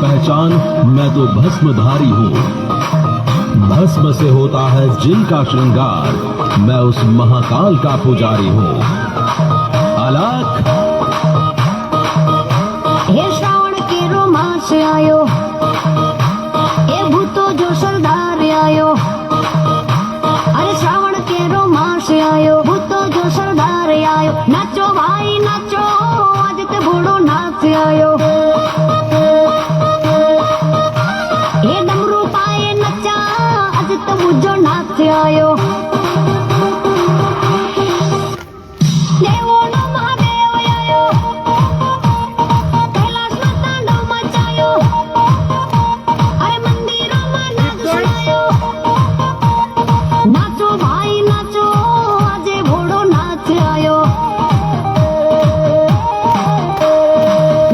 पहचान, मैं तो भस्मधारी हूँ। भस्म से होता है जिनका श्रृंगार, मैं उस महाकाल का पुजारी हूँ। अलख हे श्रावण के रोमांस आयो, ए भूतो जो सरदार आयो। अरे श्रावण के रोमांस आयो, भूतो जो सरदार आयो। नाचो भाई नाचो, आज ते घोड़ो नाच आयो। हे डमरू पाए नचा, आज ते मुझो नाच आयो। देवोनो महादेव आयो, कैलाशમાં તાંડવ મચાયો। અરે મંદિરોમાં નાદ સુનાયો। નાચો ભાઈ નાચો, આજે ઘોડો નાચ આયો।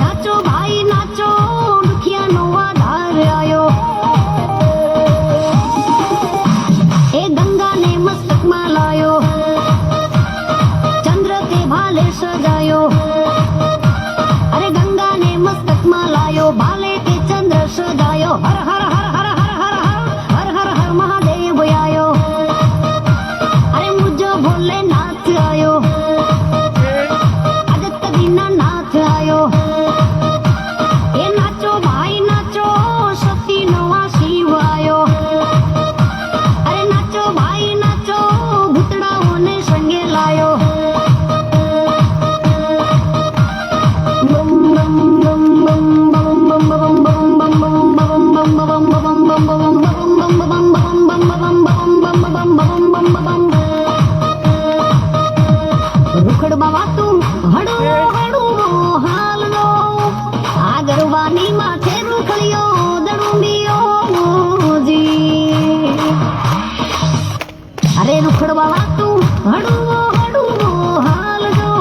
નાચો ભાઈ નાચો, દુખિયાનો આધાર આયો। એ ગંગાને મસ્તકમાં લાયો, ચંદ્ર તે ભાલે સજાયો। अरे गंगा ने मस्तक में लायो, भाले के चंद्र सजायो। हर हर हर हर हर हर हर हर हर हर महादेव आयो। अरे मुझो भोलेनाथ आयो, आदित्य दीनानाथ आयो। ये नाचो भाई नाचो, सती नवा शिव आयो। अरे नाचो भाई नाचो, भूतड़ाओं ने संगे लायो। रुखड़ बाबा तू हड़ो हड़ो हाल लो, आगरवानी माथे रुखड़ियो दड़ुंबियो जी। अरे रुखड़ बाबा तू हड़ो हड़ो हाल लो,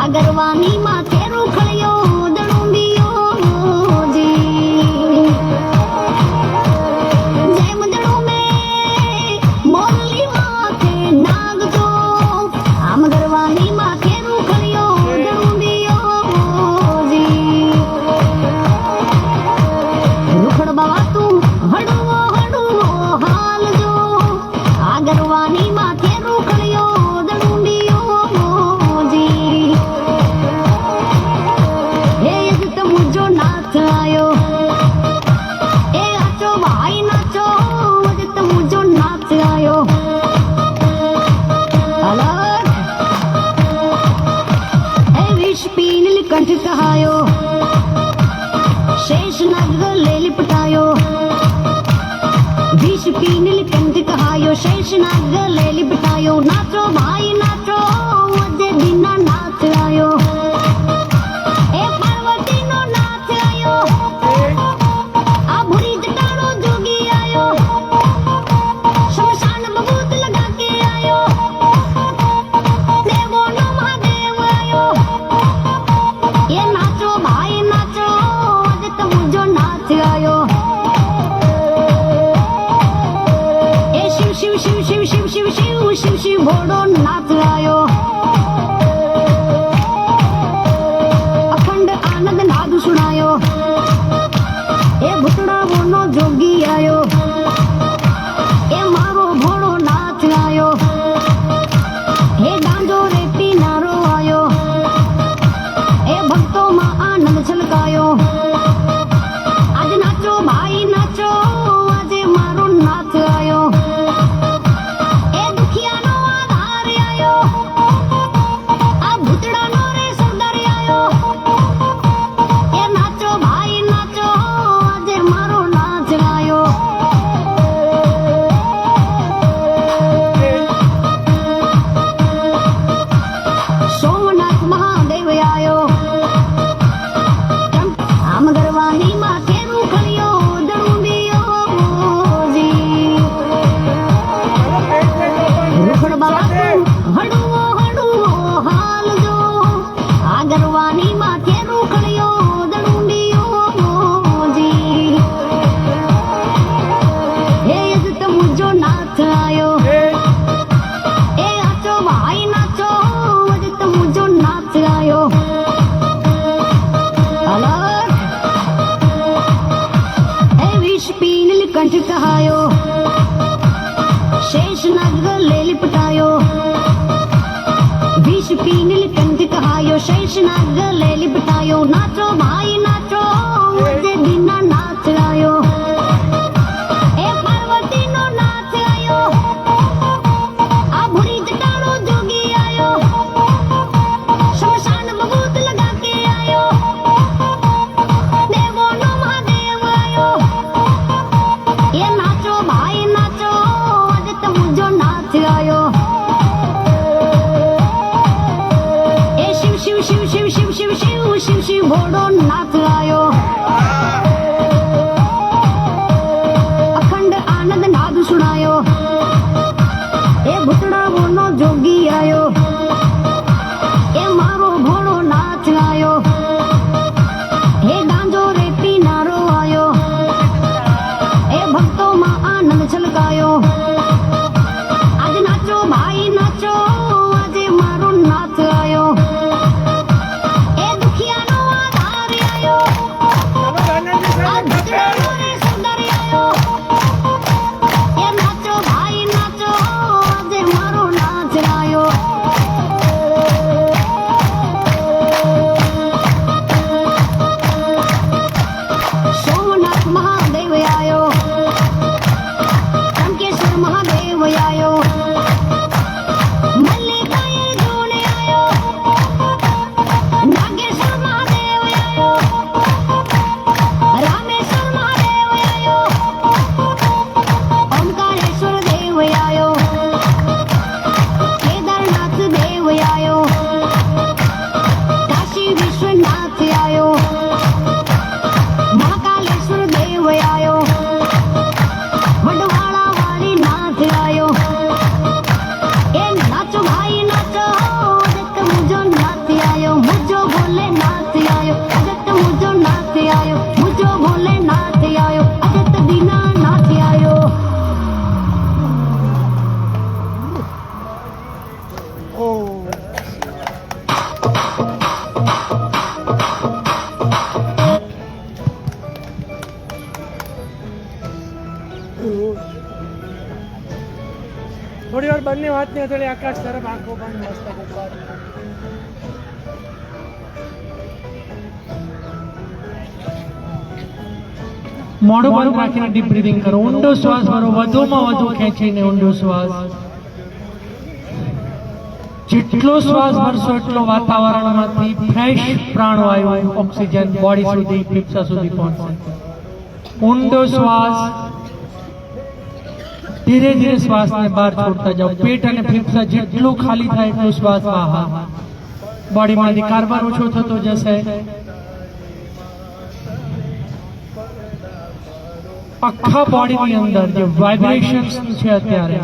आगरवानी माथे रुखड़ियो दड़ुंबियो जी। जय मंदड़ों में मोरली माथे नाग जो, आम गरवानी माथे रुखड़ियो दड़ुंबियो जी। रुखड़ बाबा तू हड़ो हड़ो हाल जो, आगरवानी माथे रुखड़ियो दड़ुंबियो जी। हे यजत मुझो नाच आयो, ए आचो भाई नाचो, यजत मुझो नाच आयो। अलग ए विष पी नीलकंठ कहायो, शेष नाग गले लिपटायो। विष पी नीलकंठ कहायो, शेष नाग गले लिपटायो। नाचो भाई नाचो, अजय दीना नाच आयो। ए पार्वती नो नाच आयो, आ भूरी जटाड़ो जोगी आयो। शमशान बबूत लगा के आयो, देवो नो महादेव आयो। ये नाचो भाई नाचो, आज तो मुझो नाच आयो। ए शिव शिव शिव शिव शिव शिव शिव शिव शिव घोड़ो नाच आयो। अखंड आनंद नाद सुनायो, ए भूतड़ा बोनो जोगी आयो। ए मारो घोड़ो नाच आयो, हे गांजो रे पीनारो आयो। ए भक्तों मां आनंद छलकायो, आज नाचो भाई नाचो, आज मारो नाच आयो। ए दुखियानो आधार आयो, નીલકંઠ કહાયો, शेषनाग गले लिपटायो, विष पी नीलकंठ कहायो, शेषनाग गले लिपटायो। नाचो भाई नाचो, आज दीना नाच आयो, ए पार्वती नो नाच आयो, आ भूरी जटाड़ो जोगी आयो, शमशान बबूत लगा के आयो, देवो नो महादेव आयो। ये नाचो भाई नाचो, आज मुझो नाच आयो। ए शिव शिव शिव शिव शिव शिव शिव शिव शिव भोड़ो नाच आयो। अखंड आनंद नाद सुनायो, ए भुतड़ा बोनो जोगी आयो, ए मारो भोड़ो नाच आयो, हे गांजो रे पीनारो आयो, ए भक्तों मां आनंद छलकायो। आज नाचो भाई नाचो, आज मारो नाच आयो, ए दुखिया नो आधार आयो, आज भजनो रे सुंदर आयो। ए नाचो भाई नाचो, आज मारो नाच आयो। सोमनाथ महादेव आयो, टंकेश्वर महादेव आयो, मल्लिकार्जुन जोने आयो, नागेश्वर महादेव आयो, रामेश्वर महादेव आयो, ओंकारेश्वर देव आयो, केदारनाथ देव आयो, काशी विश्वनाथ आयो, महाकालेश्वर देव आयो, वडवाड़ा वाली नाच आयो। ए नाचो भाई नाचो, अजत मुझो नाच आयो, मुझो बोले नाच आयो, अजत मुझो नाच आयो, मुझो बोले नाच आयो, अजत दीना नाच आयो। થોડી વાર બંને હાથની હથેળી આકાશ તરફ, આંખો બંધ, મસ્તક ઉપર। મોઢું બંધ રાખીને ડીપ બ્રીથિંગ કરો, ઊંડો શ્વાસ ભરો, વધુમાં વધુ ખેંચીને ઊંડો શ્વાસ। જેટલો શ્વાસ ભરશો એટલો વાતાવરણમાંથી ફ્રેશ પ્રાણવાયુ ઓક્સિજન બોડી સુધી ફેફસા સુધી પહોંચશે। ઊંડો શ્વાસ, ધીરે ધીરે શ્વાસને બહાર છોડતા જાઓ। પેટ અને ફેફસા જેટલું ખાલી થાય એટલું શ્વાસ બહાર, બોડીમાંથી કાર્બન ઓછો થતો જશે। આખા બોડીની અંદર જે વાઇબ્રેશન્સ છે અત્યારે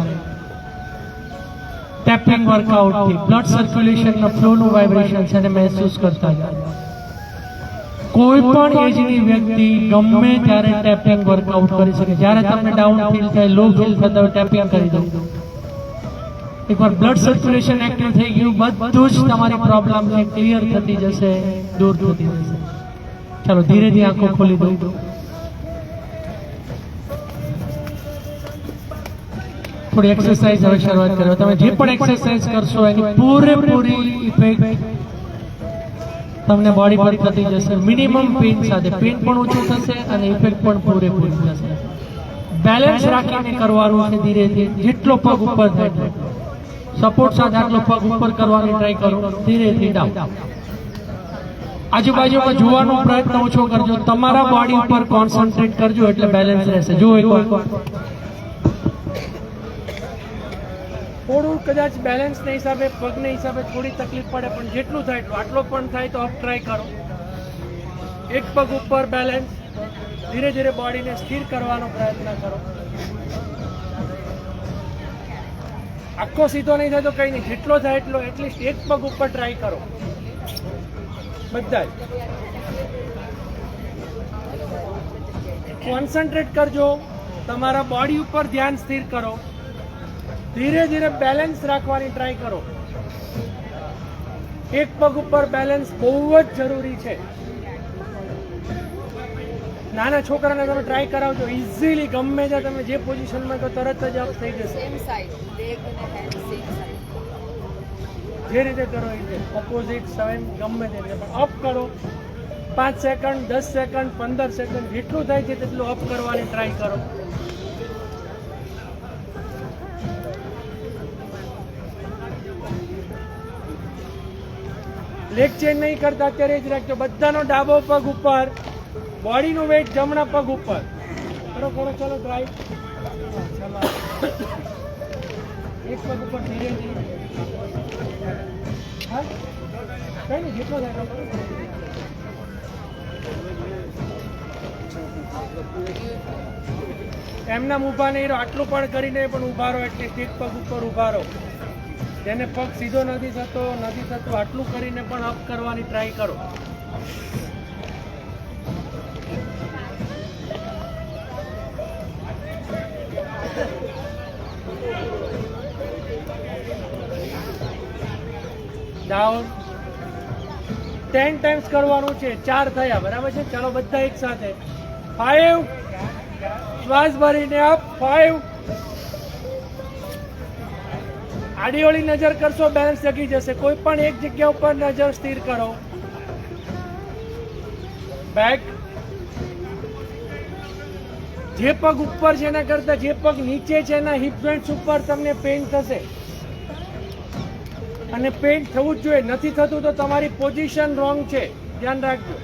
ટેપિંગ વર્કઆઉટથી બ્લડ સર્ક્યુલેશનના ફ્લોનું વાઇબ્રેશન છે એને મહેસૂસ કરતા જાઓ। કોઈ પણ એજની વ્યક્તિ ગમે ત્યારે ટેપિંગ વર્કઆઉટ કરી શકે। જ્યારે તમને ડાઉન ફીલ થાય, લો ફીલ થતા હોય, ટેપિંગ કરી દો। એકવાર બ્લડ સર્ક્યુલેશન એક્ટિવ થઈ ગયું, બધું જ તમારી પ્રોબ્લેમ છે ક્લિયર થતી જશે, દૂર થતી જશે। ચાલો ધીરેથી આંખો ખોલી દો। થોડી એક્સરસાઇઝ હવે શરૂઆત કરો। તમે જે પણ એક્સરસાઇઝ કરશો એની પૂરેપૂરી ઇફેક્ટ તમને બોડી પર થતી જશે, મિનિમમ પેઇન સાથે। પેઇન પણ ઓછું થશે અને ઇફેક્ટ પણ પૂરેપૂરી થશે। બેલેન્સ રાખીને કરવાનું છે ધીરે ધીરે, જેટલો પગ ઉપર થાય સપોર્ટ સાથે આટલો પગ ઉપર કરવાની ટ્રાય કરો, ધીરેથી ડાઉન। આજુબાજુમાં જોવાનો પ્રયત્ન ઓછો કરજો, તમારા બોડી ઉપર કોન્સન્ટ્રેટ કરજો એટલે બેલેન્સ રહેશે। જો એકવાર થોડું કદાચ બેલેન્સના હિસાબે, પગના હિસાબે થોડી તકલીફ પડે, પણ જેટલું થાય એટલું, આટલો પણ થાય તો અપ ટ્રાય કરો। એક પગ ઉપર બેલેન્સ, ધીરે ધીરે બોડીને સ્થિર કરવાનો પ્રયત્ન કરો। આખો સીધો નહીં થાય તો કંઈ નહીં, જેટલો થાય એટલો એટલીસ્ટ એક પગ ઉપર ટ્રાય કરો બધા જ। કોન્સન્ટ્રેટ કરજો, તમારા બોડી ઉપર ધ્યાન સ્થિર કરો, ધીરે ધીરે બેલેન્સ રાખવાની ટ્રાય કરો। એક પગ ઉપર બેલેન્સ બહુ જ જરૂરી છે। નાના છોકરાને તમે ટ્રાય કરાવજો, ઇઝીલી ગમે ત્યાં તમે જે પોઝિશનમાં તો તરત જ અપ થઈ જશે. સેમ સાઈડ લેગ અને હેન્ડ સેમ સાઈડ. જે રીતે કરો એ રીતે ઓપોઝિટ સેમ ગમે તે રીતે પણ અપ કરો. 5 સેકન્ડ, 10 સેકન્ડ, 15 સેકન્ડ જેટલું થાય છે તેટલું અપ કરવાની ટ્રાય કરો. લેગ ચેન્જ નહીં કરતા અત્યારે જ રાખજો. બધાનો ડાબો પગ ઉપર, બોડીનું વેઇટ જમણા પગ ઉપર. કરો કરો, ચલો ટ્રાય. એક પગ ઉપર ધીરે ધીરે. હા કઈ નહીં, જેટલો થાય એટલો કરો. એમના ઊભા નહીં રહો, આટલું પણ કરીને પણ ઊભા રહો. એટલે એક પગ ઉપર ઊભા રહો. જેને પગ સીધો નથી થતું આટલું કરીને પણ અપ કરવાની ટ્રાય કરો. ડાઉન 10 ટાઈમ્સ કરવાનું છે. 4 થયા, બરાબર છે. ચાલો બધા એક સાથે. 5, શ્વાસ ભરીને અપ. 5, આડીઓળી નજર કરશો, બેલેન્સ જગી જશે. કોઈ પણ એક જગ્યા ઉપર નજર સ્થિર કરો. બેક. જે પગ ઉપર છે એના કરતા જે પગ નીચે છે એના હિપ જોઈન્ટ્સ ઉપર તમને પેઇન થશે અને પેઇન થવું જ જોઈએ. નથી થતું તો તમારી પોઝિશન રોંગ છે, ધ્યાન રાખજો.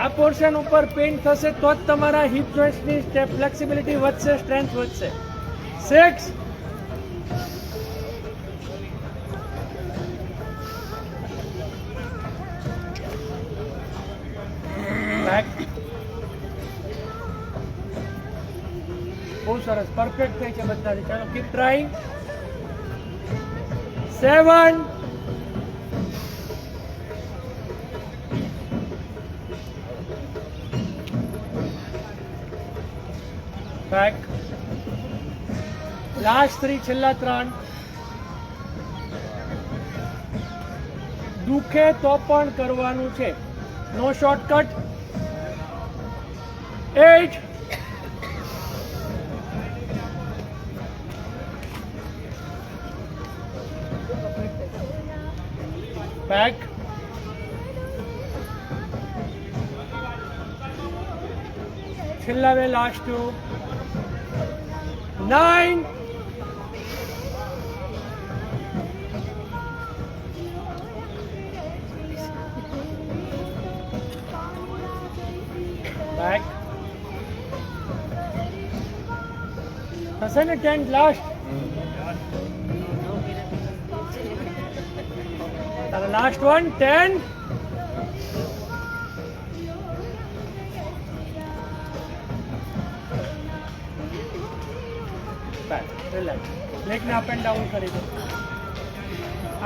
આ પોર્શન ઉપર પેઇન થશે તો જ તમારા હિપ જોઈન્ટ્સની ફ્લેક્સિબિલિટી વધશે, સ્ટ્રેન્થ વધશે. 6, બેક. બહુ સરસ, પરફેક્ટ થઈ છે બધાથી. ચાલો કીપ ટ્રાઈંગ. 7, બેક. લાસ્ટ 3, છેલ્લા 3. દુખે તો પણ કરવાનું છે, no shortcut. 8, back. 2 last 2. 9, back. થશે ને 10 લાસ્ટ. લાસ્ટ 1, 10. લેગને અપ એન્ડ ડાઉન કરી દો.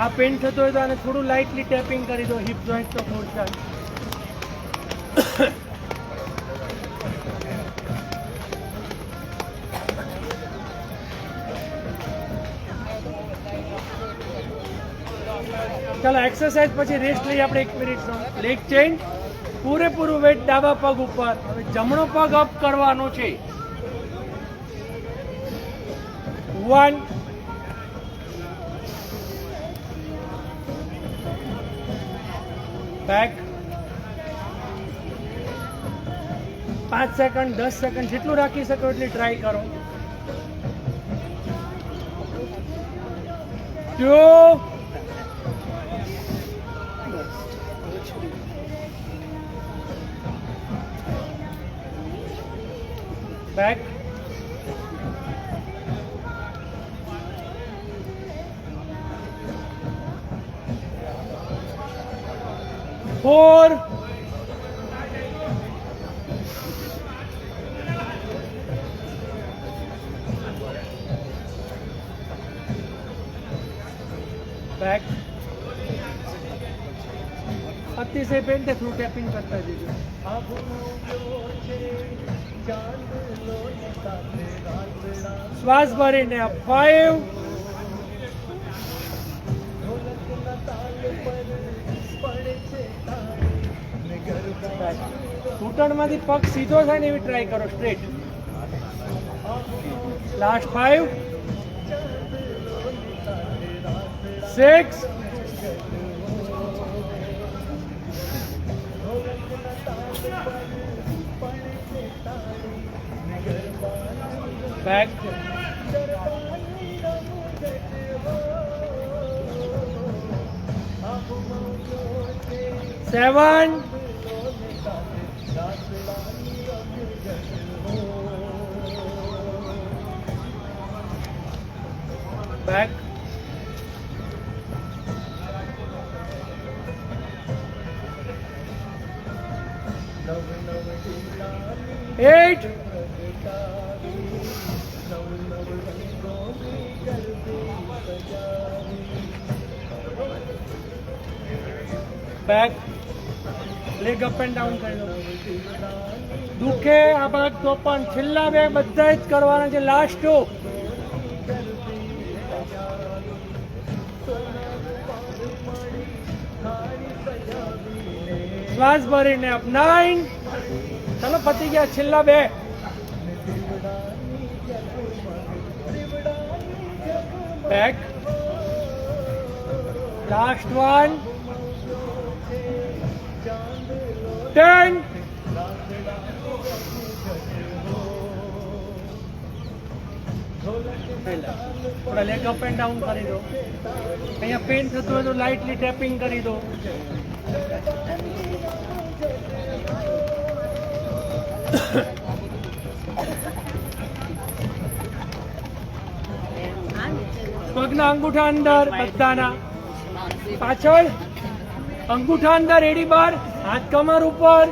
આ પેઇન થતો હોય તો આને થોડું લાઇટલી ટેપિંગ કરી દો. હિપ જોઈન્ટ તો પોર્શન. ચાલો એક્સરસાઇઝ પછી રેસ્ટ લઈએ આપણે 1 મિનિટનો. લેગ ચેન્જ, પૂરેપૂરું વેટ ડાબા પગ ઉપર. હવે જમણો પગ અપ કરવાનો છે. 1, બેક. 5 સેકન્ડ, 10 સેકન્ડ જેટલું રાખી શકો એટલી ટ્રાય કરો. 2, બેક. 4, बैक. अतिशय पेन ते थ्रू टैपिंग करता दीजिए. श्वास भरीने 5, ઘૂંટણમાંથી પગ સીધો થાય ને એવી ટ્રાય કરો, straight. Last 5 6 back 7 back 8 back leg up and down કરી લો. દુખે આ ભાગ તો પણ છેલ્લા બે બધા જ કરવાના છે. લાસ્ટ 2 શ્વાસ ભરીને અપ 9. ચાલો પતી ગયા છેલ્લા બે. બેક લાસ્ટ 1 10 થોડા લેગ અપ એન્ડ ડાઉન કરી દો. અહીંયા પેન થતું હોય તો લાઇટલી ટેપિંગ કરી દો. પગના અંગૂઠા અંદર બધાના પાછળ, અંગૂઠા અંદર એડી બાર, હાથ કમર ઉપર.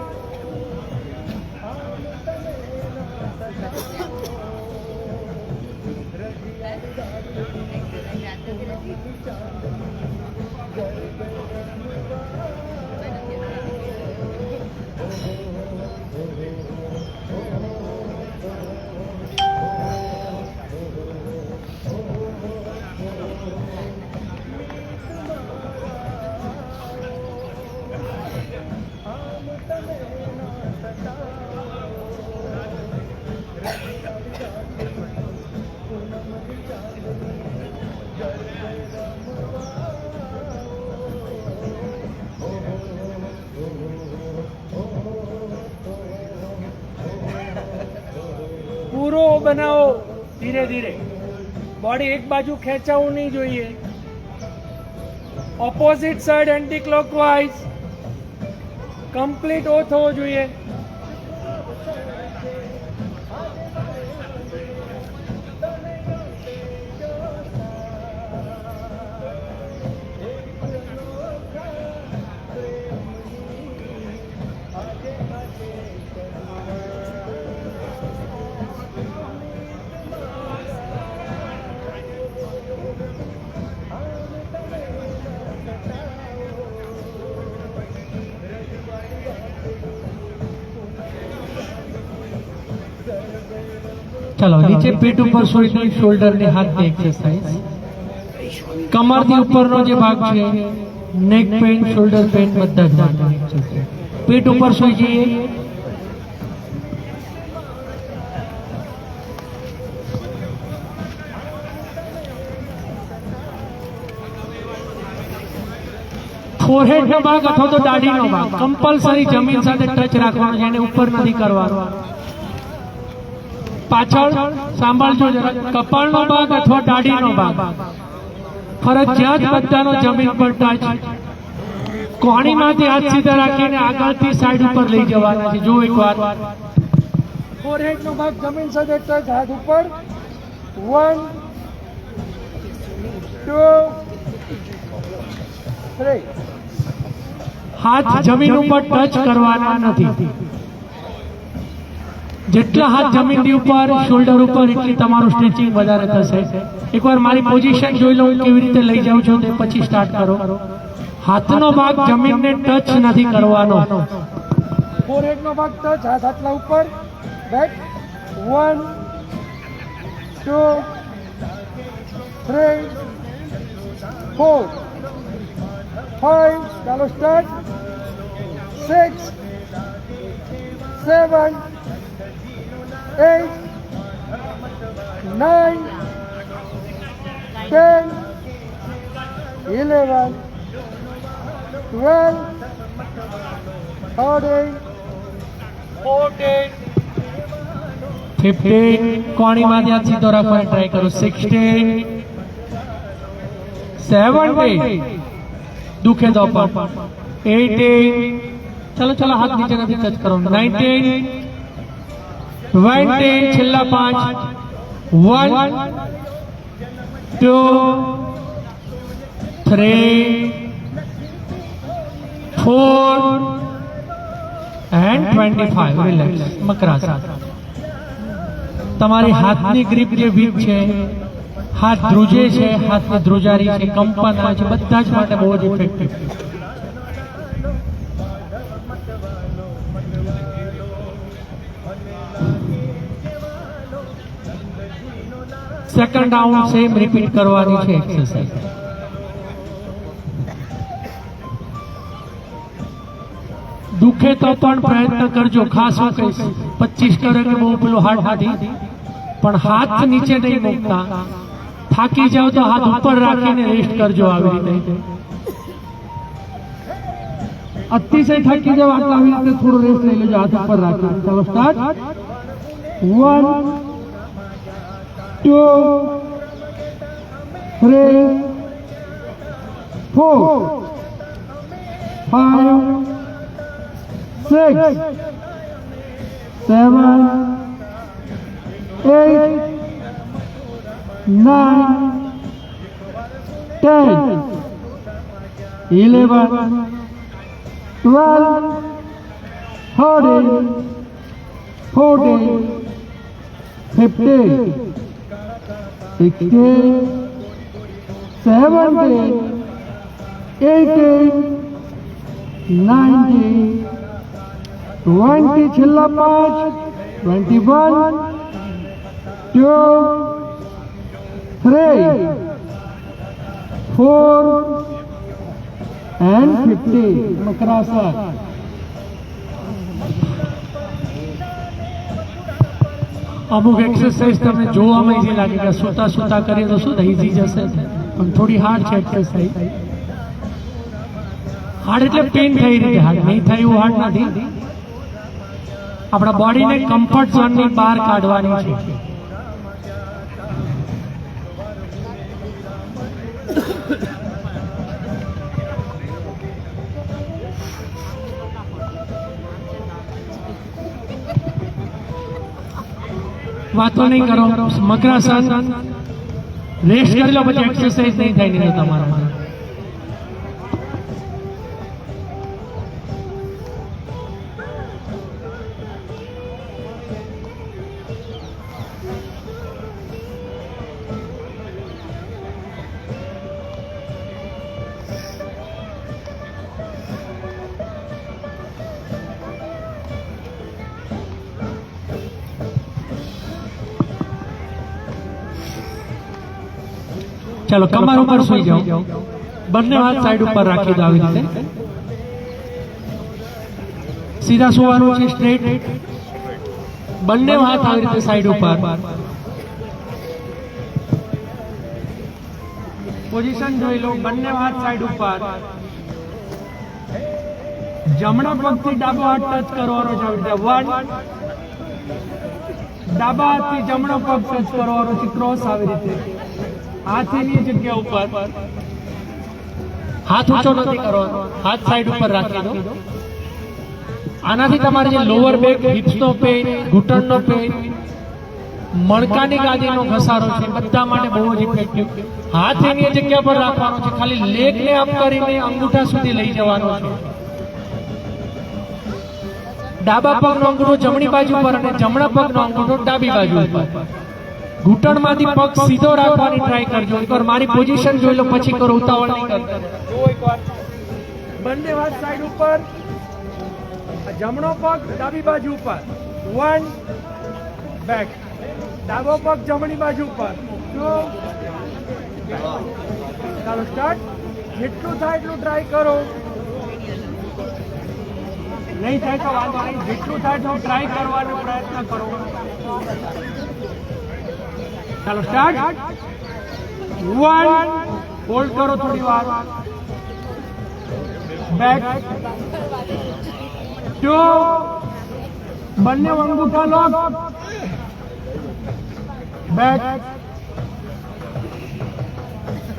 પૂરો બનાવો ધીરે ધીરે. બોડી એક બાજુ ખેંચાવું નહીં જોઈએ. Opposite side anti clockwise complete ઓ થવો જોઈએ. ચલો નીચે પેટ ઉપર સુઈને શોલ્ડરની હાથની એક્સરસાઇઝ. કમરથી ઉપરનો જે ભાગ છે, નેક પેન, શોલ્ડર પેન બધા જ માટેની એક્સરસાઇઝ. પેટ ઉપર સુઈ જઈએ. ફોરહેડનો ભાગ અથવા તો દાઢીનો ભાગ કમ્પલસરી જમીન સાથે ટચ રાખવાનો છે, એને ઉપર નથી કરવાનો. પાછળ સાંભળજો જરા. કપાળનો ભાગ અથવા દાઢીનો ભાગ ફરજિયાત બધાનો જમીન પર ટચ. કોણીમાંથી હાથ સીધા રાખીને આગળથી સાઈડ ઉપર લઈ જવાના છે. જો એકવાર ફોરહેડનો ભાગ જમીન સાથે ટચ, હાથ ઉપર. 1 2 3. હાથ જમીન ઉપર ટચ કરવાના નથી. જેટલા હાથ જમીનની ઉપર, શોલ્ડર ઉપર, એટલી તમારું સ્ટ્રેચિંગ વધારે થશે. એકવાર મારી પોઝિશન જોઈ લો કેવી રીતે લઈ જાઉં છો તે પછી સ્ટાર્ટ કરો. હાથનો ભાગ જમીનને ટચ નથી કરવાનો. ફોરહેડનો ભાગ ટચ, હાથ આટલા ઉપર. બેક 1 2 3 4 5. ચાલો સ્ટાર્ટ. 6 7, 8, 9, 10, 11, 12, 13, 14, 15. કોણીમાંથી હાથ સીધો રાખવાની ટ્રાય કરો. 16, 17, દુખે તો પણ 18. ચલો હાથ નીચે નથી ટચ કરો. 19, 20, છેલ્લા 5. 1, 2, 3, 4 and 25. રિલેક્સ. મકરાસન. તમારી હાથની ગ્રીપ જે વીક છે, હાથ ધ્રુજે છે, હાથની ધ્રુજારી છે, કંપન આવે છે, બધા જ માટે બહુ જ effective. Second round same repeat કરવાની છે એક્સરસાઇઝ. દુખે તો પણ પ્રયત્ન કરજો. ખાસ હું કહીશ 25 કરો કે બહુ પેલું હાર્ડ નથી, પણ હાથ નીચે નહીં મૂકતા. થાકી જાવ તો હાથ ઉપર રાખીને રેસ્ટ કરજો. આવી રીતે અતિશય થાકી જાવ આટલા આવી રીતે થોડો રેસ્ટ લઈ લેજો હાથ ઉપર રાખીને. ચાલો સ્ટાર્ટ. 1, 2, 3, 4, 5, 6, 7, 8, 9, 10, 11, 12, 13, 14, 15, 16, 17, 18, 19, 20, છેલ્લા 5, 21, 2, 3, 4 and 15. મકરાસન. અમુક એક્સરસાઇઝ તમને જોવામાં ઈઝી લાગે કે સુતા સુતા કરીએ તો શું ઈઝી જશે, પણ થોડી હાર્ડ છે એક્સરસાઇઝ. હાર્ડ એટલે પેન થઈ રહી, હાર્ડ નહીં થાય એવું હાર્ડ નથી. આપણા બોડીને કમ્ફર્ટ ઝોનની બહાર કાઢવાની છે. વાતો નહીં કરો. મકરાસન રેસ્ટ કરી લો, પછી એક્સરસાઇઝ નહીં થાય નહીં તમારા. ચાલો કમર ઉપર સુઈ જાઓ. બંને હાથ સાઈડ ઉપર રાખી દો. આવી રીતે સીધા સુવાનું છે, સ્ટ્રેટ. બંને હાથ આવી રીતે સાઈડ ઉપર. પોઝિશન જોઈ લો. બંને હાથ સાઈડ ઉપર. જમણા પગથી ડાબો હાથ ટચ કરવાનો છે. આવી રીતે 1. ડાબા હાથથી જમણો પગ ટચ કરવાનો છે. ક્રોસ આવી રીતે હાથની જગ્યા ઉપર. હાથ ઊંચો નથી કરવાનો, હાથ સાઈડ ઉપર રાખી દો. આનાથી તમારે જે લોઅર બેક, હિપ્સનો પેઇન, ઘૂંટણનો પેઇન, મણકાની ગાદીનો ઘસારો છે, બધા માટે બહુ જ ઇફેક્ટિવ. હાથ એની જગ્યા પર રાખવાનો છે. ખાલી લેગને અપ કરીને અંગૂઠા સુધી લઈ જવાનો છે. ડાબા પગનો અંગૂઠો જમણી બાજુ પર અને જમણા પગનો અંગૂઠો ડાબી બાજુ ઉપર. ઘૂંટણમાંથી પગ સીધો રાખવાની ટ્રાય કરજો. એકવાર મારી પોઝિશન જોઈ લો, પછી કરો. ઉતાવળ નહીં કરતા. જો એકવાર બંને હાથ સાઈડ ઉપર. જમણો પગ ડાબી બાજુ ઉપર. 1, બેક. ડાબો પગ જમણી બાજુ ઉપર. 2, ચાલો સ્ટાર્ટ. જેટલું થાય એટલું ટ્રાય કરો. નહીં થાય તો વાંધો નહીં, જેટલું થાય તો ટ્રાય કરવાનો પ્રયત્ન કરો. ચાલો સ્ટાર્ટ. 1 હોલ્ડ કરો થોડી વાર. બેક 2 બંને અંગૂઠા લોક. બેક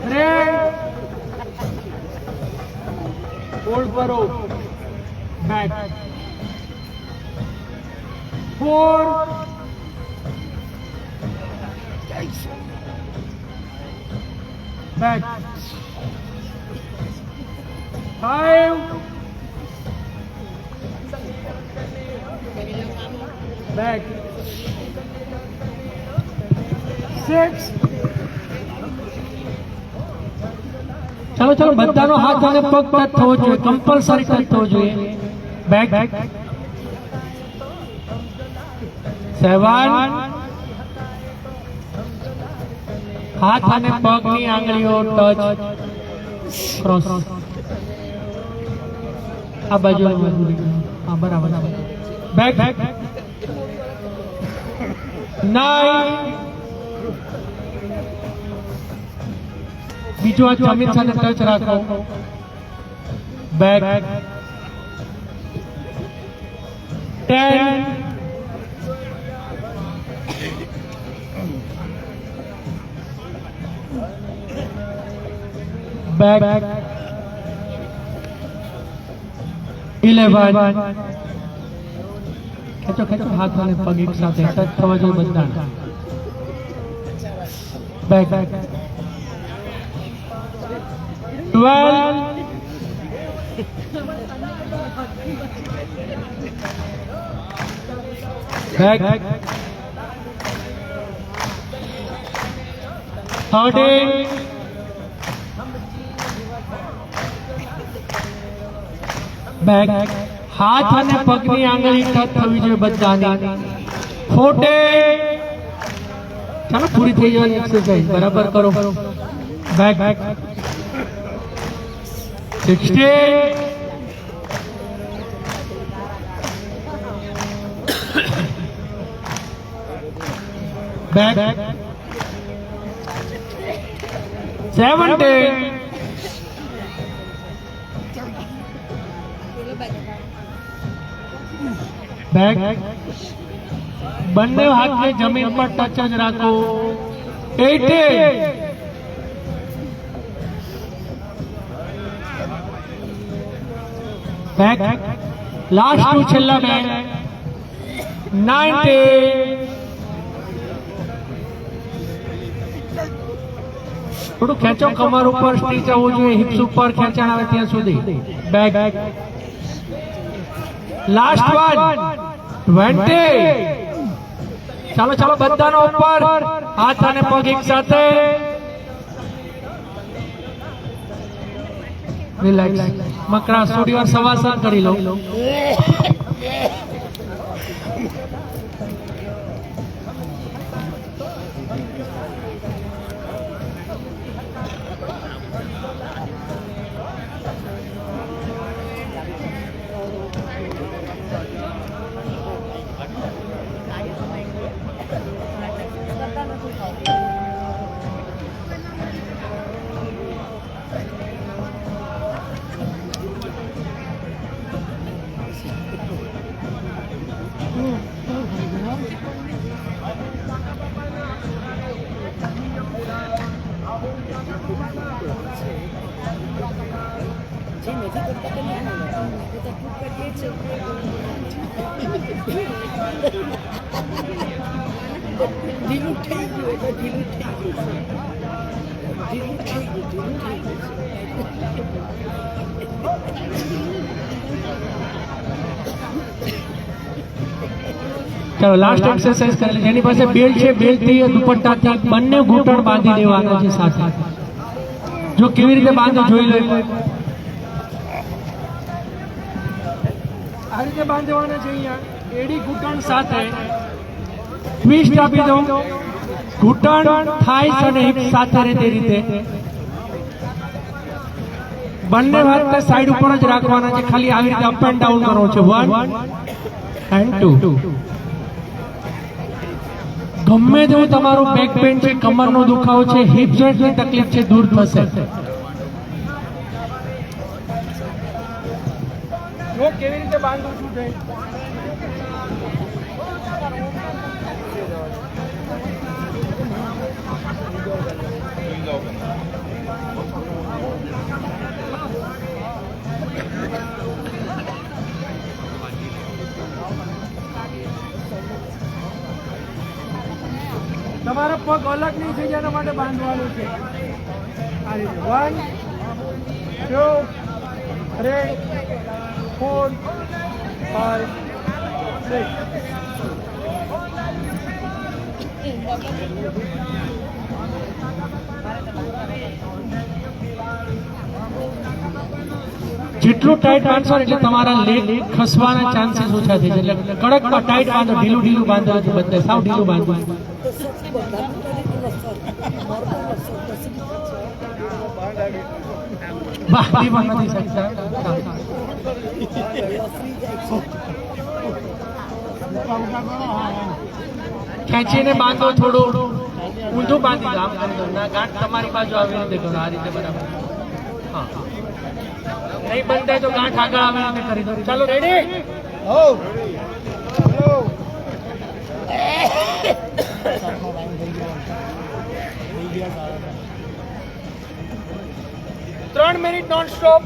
3 હોલ્ડ કરો. Back 4 back 5 back 6. ચાલો ચાલો બધાનો હાથ અને પગ ટચ થવો જોઈએ, કમ્પલસરી ટચ થવો જોઈએ. બેક 7 હાથ અને પગની આંગળીઓ ટચ ક્રોસ. આ બાજુ હા બરાબર. બેક 9 બીજો હાથ જમીન સાથે ટચ રાખો. બેક 10 back 11 ખેંચો ખેંચો હાથ અને પગ એક સાથે ટચ થવા જોઈએ બધા. બેક 12 back 13 બેક હાથ અને પગની આંગળી ટચ થવી જોઈએ બધાની. 14 ચાલો પૂરી થઈ જવાની એક્સરસાઇઝ બરાબર કરો. બેક 16 બેક 17 બેક બંને હાથને જમીન પર ટચ જ રાખો. 18 બેક લાસ્ટ ટુ છેલ્લા બે. 19 થોડું ખેંચો, કમર ઉપર સ્ટીચ આવવું જોઈએ, હિપ્સ ઉપર ખેંચાણ આવે ત્યાં સુધી. Back last one 20. ચાલો ચાલો બધાનો ઉપર હાથ અને પગ એક સાથે. રિલેક્સ. મકરા થોડી વાર સવાસન કરી લો. ચલો લાસ્ટ એક્સરસાઇઝ કરી લે. જેની પાસે બેલ્ટ છે બેલ્ટથી દુપટ્ટાથી બંને ઘૂંટણ બાંધી દેવાના છે સાથે. જો કેવી રીતે બાંધો જોઈ લો. આ રીતે બાંધવાના છે. અહીંયા એડી ઘૂંટણ સાથે ટ્વિસ્ટ આપી દો. ઘૂંટણ થાઈસ અને હિપ સાથે રહે તે રીતે. બંને હાથને સાઈડ ઉપર જ રાખવાના છે, ખાલી આવી રીતે અપ એન્ડ ડાઉન કરો છે. 1 and 2. ગમે તેવું તમારું બેક પેઇન છે, કમરનો દુખાવો છે, હિપ જોઈન્ટની તકલીફ છે, દૂર થશે. જો કેવી રીતે બાંધું છું તે તમારા પગ અલગ નહીં થઈ જાય એના માટે બાંધવાનું છે. આ રીતે 1 2 3 4 5 6. જેટલું ટાઈટ બાંધશો એટલે તમારા લેગ ખસવાના ચાન્સીસ ઓછા થઈ જાય. એટલે કડકમાં ટાઈટ બાંધો, ઢીલું ઢીલું બાંધો નથી, બધે સાવ ઢીલું બાંધો. બાંધી પણ નથી શકતા. ખેંચીને બાંધો, થોડું ઊંધું બાંધી દો. આમ ના, ગાંઠ તમારી બાજુ આવી રીતે કરો, આ રીતે બરાબર. હા, નહીં બંધાય તો ગાંઠ આગળ આવી રીતે કરી દો. ચાલો, રેડી? ત્રણ મિનિટ નોન સ્ટોપ.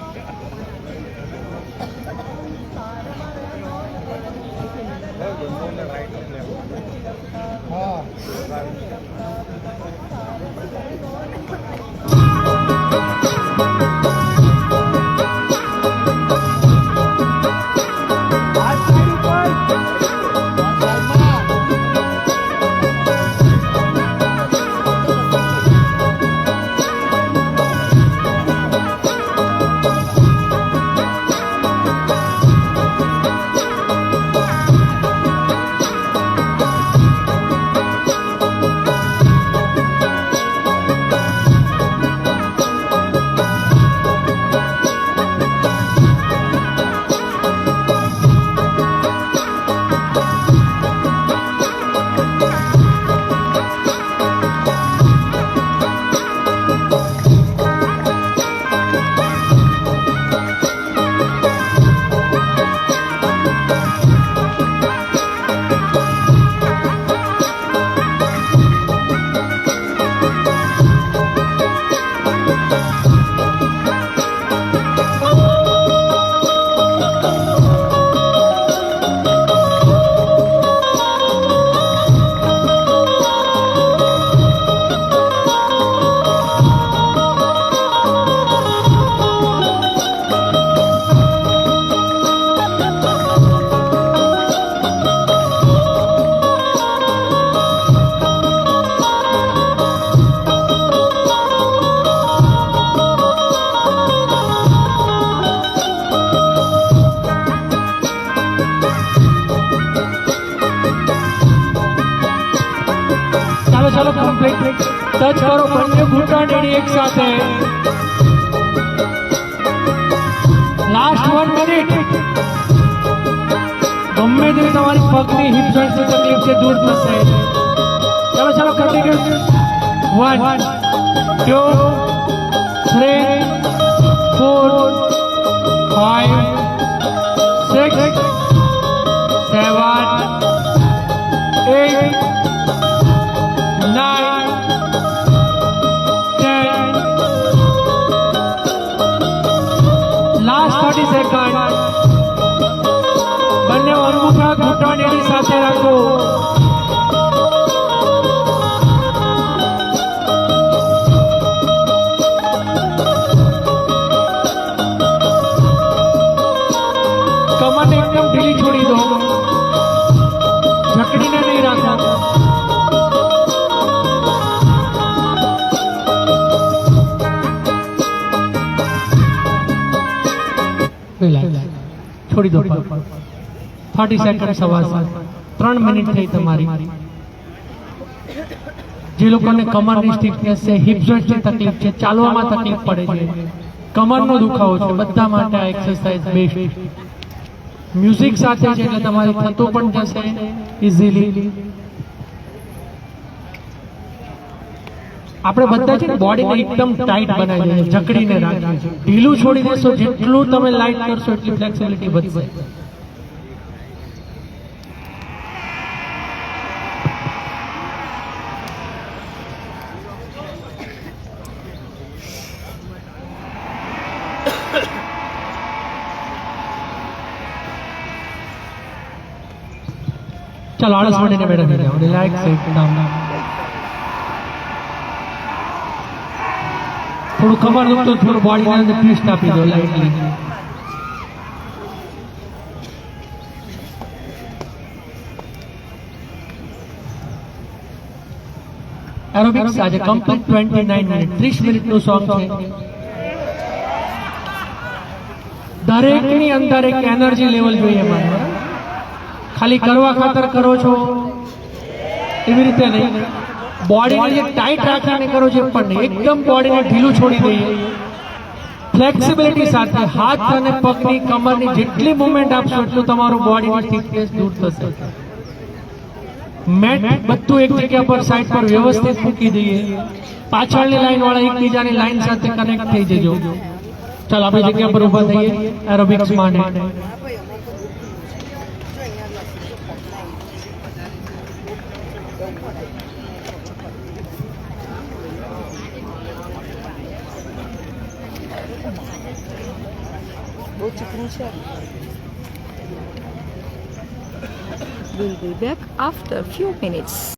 ચાલો કમ્પ્લીટ ટચ કરો બંને ઘૂંટણની એક સાથે. Last 1 minute. ગમે તેવી તમારી પગની હિપ જોઈન્ટની તકલીફ છે, દૂર થશે. ચાલો કન્ટિન્યુ. 1 2 3 4 5 6 7 8 9 10. Last 30 seconds. બંને અંગૂઠા ઘૂંટણની સાથે રાખો. કમરને એકદમ ઢીલી છોડી દો, જકડીને નહીં રાખો. છોડી દો. 30 સેકન્ડ સવા 3 મિનિટ થઈ તમારી. જે લોકોને કમરની સ્ટીફનેસ છે, હિપ જોઈન્ટની તકલીફ છે, ચાલવામાં તકલીફ પડે છે, કમરનો દુખાવો છે, બધા માટે આ એક્સરસાઇઝ બેસ્ટ. મ્યુઝિક સાથે છે એટલે તમારે થતું પણ જશે ઇઝીલી. આપણે બધા છે ને બોડીને એકદમ ટાઈટ બનાવી દઈએ, જકડીને રાખીએ છીએ. ઢીલું છોડી દેશો જેટલું તમે લાઇટ કરશો એટલી ફ્લેક્સિબિલિટી વધશે. ચાલો આળસ મળીને બેઠા થઈ જાઓ, રિલેક્સ એકદમ. થોડું કમર દુખતું થોડું બોડીને અંદર ટ્વિસ્ટ આપી દો લાઇટલી. એરોબિક્સ આજે કમ્પ્લીટ 29 મિનિટ 30 મિનિટનું સોંગ છે. દરેકની અંદર એક એનર્જી લેવલ જોઈએ મારે. ખાલી કરવા ખાતર કરો છો એવી રીતે નહીં, બોડીને જે ટાઈટ રાખીને કરો છો પણ નહીં. એકદમ બોડીને ઢીલું છોડી દઈએ, ફ્લેક્સિબિલિટી સાથે હાથ અને પગની કમરની જેટલી મુવમેન્ટ આપશો એટલું તમારું બોડીની થિકનેસ દૂર થશે. મેટ બધું એક જગ્યા પર સાઈડ પર વ્યવસ્થિત મૂકી દઈએ. પાછળની લાઈન વાળા એકબીજાની લાઈન સાથે કનેક્ટ થઈ જજો. ચાલો આપણી જગ્યા પર ઊભા થઈએ એરોબિક્સ માટે. બહુ ચીકણું છે. We'll be back after few minutes.